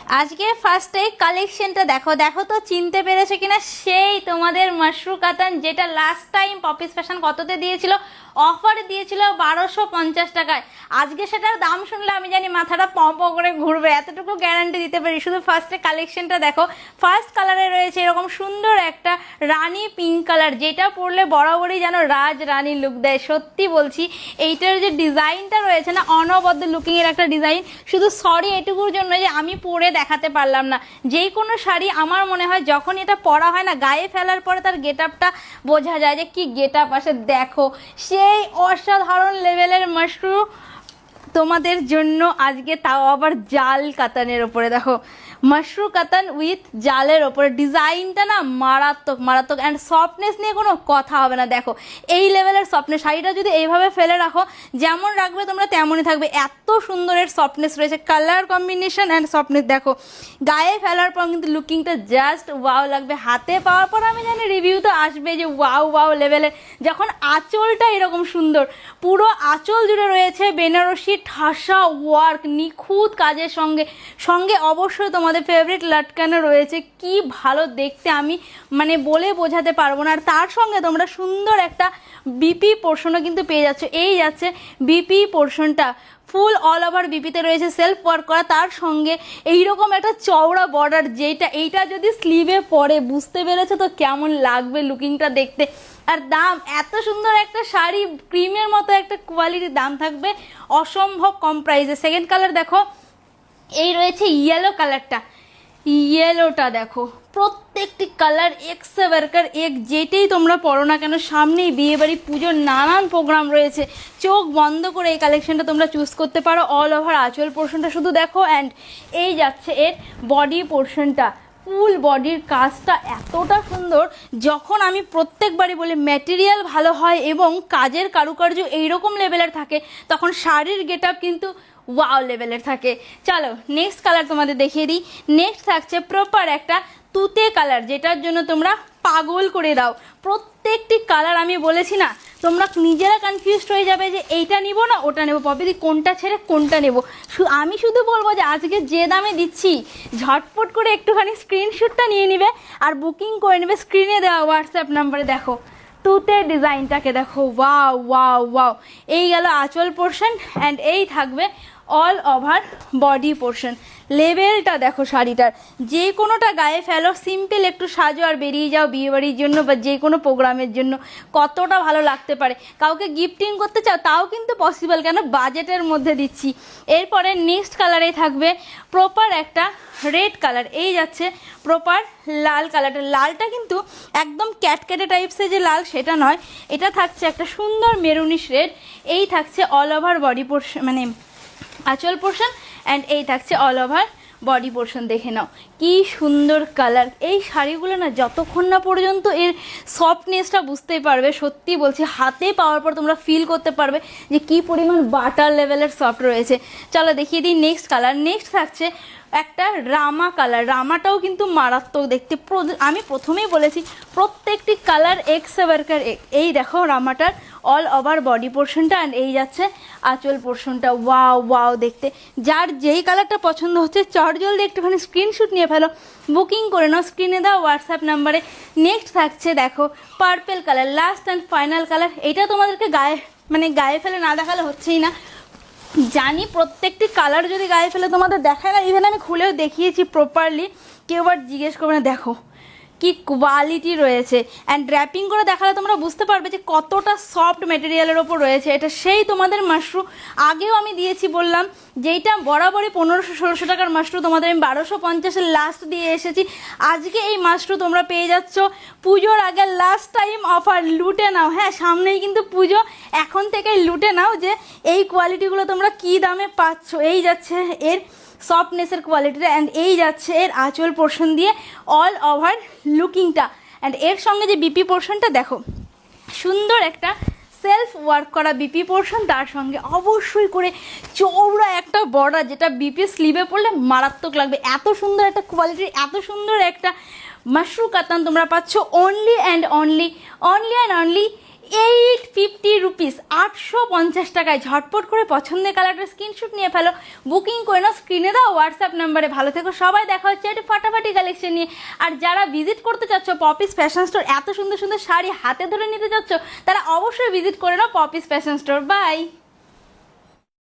আজকে ফার্স্টে কালেকশনটা দেখো দেখো তো চিনতে পেরেছো কিনা, সেই তোমাদের মাশরু কাতান, যেটা লাস্ট টাইম পপিস ফ্যাশন কততে দিয়েছিল, অফারে দিয়েছিল 1250 টাকায়। আজকে সেটার দাম শুনলে আমি জানি মাথাটা প প করে ঘুরবে, এতটুকু গ্যারান্টি দিতে পারি। শুধু ফার্স্টে কালেকশনটা দেখো, ফার্স্ট কালারে রয়েছে এরকম সুন্দর একটা রানী পিঙ্ক কালার, যেটা পরলে বরাবরই যেন রাজ রানী লুক দেয়। সত্যি বলছি, এইটার যে ডিজাইনটা রয়েছে না, অনবদ্য লুকিংয়ের একটা ডিজাইন। শুধু সরি এটুকুর জন্য যে আমি পরে দেখাতে পারলাম না। যেই কোনো শাড়ি আমার মনে হয় যখন এটা পরা হয় না, গায়ে ফেলার পরে তার গেট আপটা বোঝা যায় যে কি গেট আপ আসে। দেখো সেই অসাধারণ লেভেলের মাশরু তোমাদের জন্য আজকে, তাও আবার জাল কাতানের ওপরে। দেখো মাশরু কাতান উইথ জালের ওপরে, ডিজাইনটা না মারাত্মক মারাত্মক, অ্যান্ড সফটনেস নিয়ে কোনো কথা হবে না। দেখো এই লেভেলের সফটনেস, শাড়িটা যদি এইভাবে ফেলে রাখো, যেমন রাখবে তোমরা তেমনই থাকবে। এত সুন্দরের সফটনেস রয়েছে, কালার কম্বিনেশন অ্যান্ড সফটনেস। দেখো গায়ে ফেলার পর কিন্তু লুকিংটা জাস্ট ওয়াও লাগবে। হাতে পাওয়ার পর আমি জানি রিভিউ তো আসবে যে ওয়াও ওয়াও লেভেলের। যখন আঁচলটা এরকম সুন্দর, পুরো আঁচল জুড়ে রয়েছে বেনারসি ঠাসা ওয়ার্ক, নিখুঁত কাজের সঙ্গে সঙ্গে অবশ্যই তোমাদের ফেভারিট লটকানো রয়েছে। কি ভালো দেখতে, আমি মানে বলে বোঝাতে পারবো না। আর তার সঙ্গে তোমরা সুন্দর একটা বিপি পোর্শনও কিন্তু পেয়ে যাচ্ছ। এই যাচ্ছে বিপি পোর্শনটা, ফুল অল ওভার বিপিতে রয়েছে সেলফ ওয়ার্ক করা, তার সঙ্গে এইরকম একটা চওড়া বর্ডার, এইটা যদি স্লিভে পরে, বুঝতে পেরেছো তো কেমন লাগবে লুকিংটা দেখতে। আর দাম, এত সুন্দর একটা শাড়ি, ক্রিমের মতো একটা কোয়ালিটির, দাম থাকবে অসম্ভব কম প্রাইসে। সেকেন্ড কালার দেখো, এই রয়েছে ইয়েলো কালারটা। ইয়েলোটা দেখো, প্রত্যেকটি কালার এক সে বারকার এক, যেটাই তোমরা পরো না কেন, সামনেই বিয়েবাড়ি পুজোর নানান প্রোগ্রাম রয়েছে, চোখ বন্ধ করে এই কালেকশনটা তোমরা চুজ করতে পারো। অল ওভার আঁচল পোর্শনটা শুধু দেখো, অ্যান্ড এই যাচ্ছে এর বডি পোর্শনটা। ফুল বডির কাজটা এতটা সুন্দর, যখন আমি প্রত্যেকবারই বলি ম্যাটেরিয়াল ভালো হয় এবং কাজের কারুকার্য এইরকম লেভেলের থাকে, তখন শাড়ির গেট আপ কিন্তু ওয়াও লেভেলের থাকে। চলো নেক্সট কালার তোমাদের দেখিয়ে দিই। নেক্সট থাকছে প্রপার একটা তুতে কালার, যেটার জন্য তোমরা পাগল করে দাও। প্রত্যেকটি কালার আমি বলেছি না, তোমরা নিজেরা কনফিউজড হয়ে যাবে যে এইটা নিব না ওটা নেবো, পপিদি কোনটা ছেড়ে কোনটা নেব। আমি শুধু বলবো যে আজকে যে দামে দিচ্ছি, ঝটপট করে একটুখানি স্ক্রিনশটটা নিয়ে নিবে আর বুকিং করে নেবে স্ক্রিনে দেওয়া হোয়াটসঅ্যাপ নাম্বারে। দেখো তুতে ডিজাইনটাকে দেখো, ওয়াও ওয়াও ওয়াও। এই গেল আঁচল পোর্শন, অ্যান্ড এই থাকবে অল ওভার বডি পোর্শন। লেভেলটা দেখো শাড়িটার, যে কোনোটা গায়ে ফেলো, সিম্পল একটু সাজো আর বেরিয়ে যাও বিয়েবাড়ির জন্য বা যে কোনো প্রোগ্রামের জন্য, কতটা ভালো লাগতে পারে। কাউকে গিফটিং করতে চাও তাও কিন্তু পসিবল, কেন বাজেটের মধ্যে দিচ্ছি। এরপরে নেক্সট কালারেই থাকবে প্রপার একটা রেড কালার, এই যাচ্ছে প্রপার লাল কালারটা। লালটা কিন্তু একদম ক্যাটকেটে টাইপসের যে লাল সেটা নয়, এটা থাকছে একটা সুন্দর মেরুনিশ রেড। এই থাকছে অল ওভার বডি পোর্শন, মানে আঁচল পোর্শন, অ্যান্ড এই থাকছে অল ওভার বডি পোর্শন। দেখে নাও কি সুন্দর কালার। এই শাড়িগুলো না যতক্ষণ না পর্যন্ত এর সফটনেসটা বুঝতেই পারবে, সত্যি বলছি হাতে পাওয়ার পর তোমরা ফিল করতে পারবে যে কি পরিমাণ বাটার লেভেলের সফট রয়েছে। চলো দেখিয়ে দিই নেক্সট কালার। নেক্সট থাকছে একটা রামা কালার। রামাটাও কিন্তু মারাত্মক দেখতে, আমি প্রথমেই বলেছি প্রত্যেকটি কালার এক্স বারকার এক। এই দেখো রামাটার অল ওভার বডি পোর্শনটা, অ্যান্ড এই যাচ্ছে আঁচল পোর্শনটা। ওয়াও ওয়াও দেখতে। যার যেই কালারটা পছন্দ হচ্ছে চটজলদি একটুখানি স্ক্রিনশট নিয়ে ফেলো, বুকিং করে নাও স্ক্রিনে দাও হোয়াটসঅ্যাপ নাম্বারে। নেক্সট থাকছে দেখো purple colour, last and final colour. এটা তোমাদেরকে গায়ে ফেলে না দেখালে হচ্ছেই না। জানি প্রত্যেকটি কালার যদি গায়ে ফেলে তোমাদের দেখায় না, ইভেন আমি খুলেও দেখিয়েছি প্রপারলি, কেউ আবার জিজ্ঞেস করবে না। দেখো কি কোয়ালিটি রয়েছে, অ্যান্ড র্যাপিং করে দেখালে তোমরা বুঝতে পারবে যে কতটা সফট মেটেরিয়ালের ওপর রয়েছে। এটা সেই তোমাদের মাশরু, আগেও আমি দিয়েছি বললাম যেইটা বরাবরই 1500-1600 টাকার মাশরু, তোমাদের আমি 1250-এর লাস্ট দিয়ে এসেছি। আজকে এই মাশরু তোমরা পেয়ে যাচ্ছ পুজোর আগে লাস্ট টাইম অফার। লুটে নাও, হ্যাঁ সামনেই কিন্তু পুজো, এখন থেকেই লুটে নাও যে এই কোয়ালিটিগুলো তোমরা কী দামে পাচ্ছ। এই যাচ্ছে এর সফটনেসের কোয়ালিটিটা, অ্যান্ড এই যাচ্ছে এর আঁচল পোর্শন দিয়ে অল ওভার লুকিংটা, অ্যান্ড এর সঙ্গে যে বিপি পোর্শনটা দেখো, সুন্দর একটা সেলফ ওয়ার্ক করা বিপি পোর্শন, তার সঙ্গে অবশ্যই করে চওড়া একটা বর্ডার, যেটা বিপি স্লিভে পড়লে মারাত্মক লাগবে। এত সুন্দর একটা কোয়ালিটির, এত সুন্দর একটা মাশরু কাতান তোমরা পাচ্ছ অনলি অ্যান্ড অনলি 850 রুপিস, 850 টাকায়। ঝটপট করে পছন্দের কালারটা স্ক্রিনশট নিয়ে ফেলো, বুকিং করে নাও, স্ক্রিনে দাও হোয়াটসঅ্যাপ নাম্বারে। ভালো থেকো সবাই, দেখা হচ্ছে একটা ফাটাফাটি কালেকশন নিয়ে। আর যারা ভিজিট করতে চাচ্ছ পপিস ফ্যাশন স্টোর, এত সুন্দর সুন্দর শাড়ি হাতে ধরে নিতে চাচ্ছ, তারা অবশ্যই ভিজিট করে নাও পপিস ফ্যাশন স্টোর। বাই।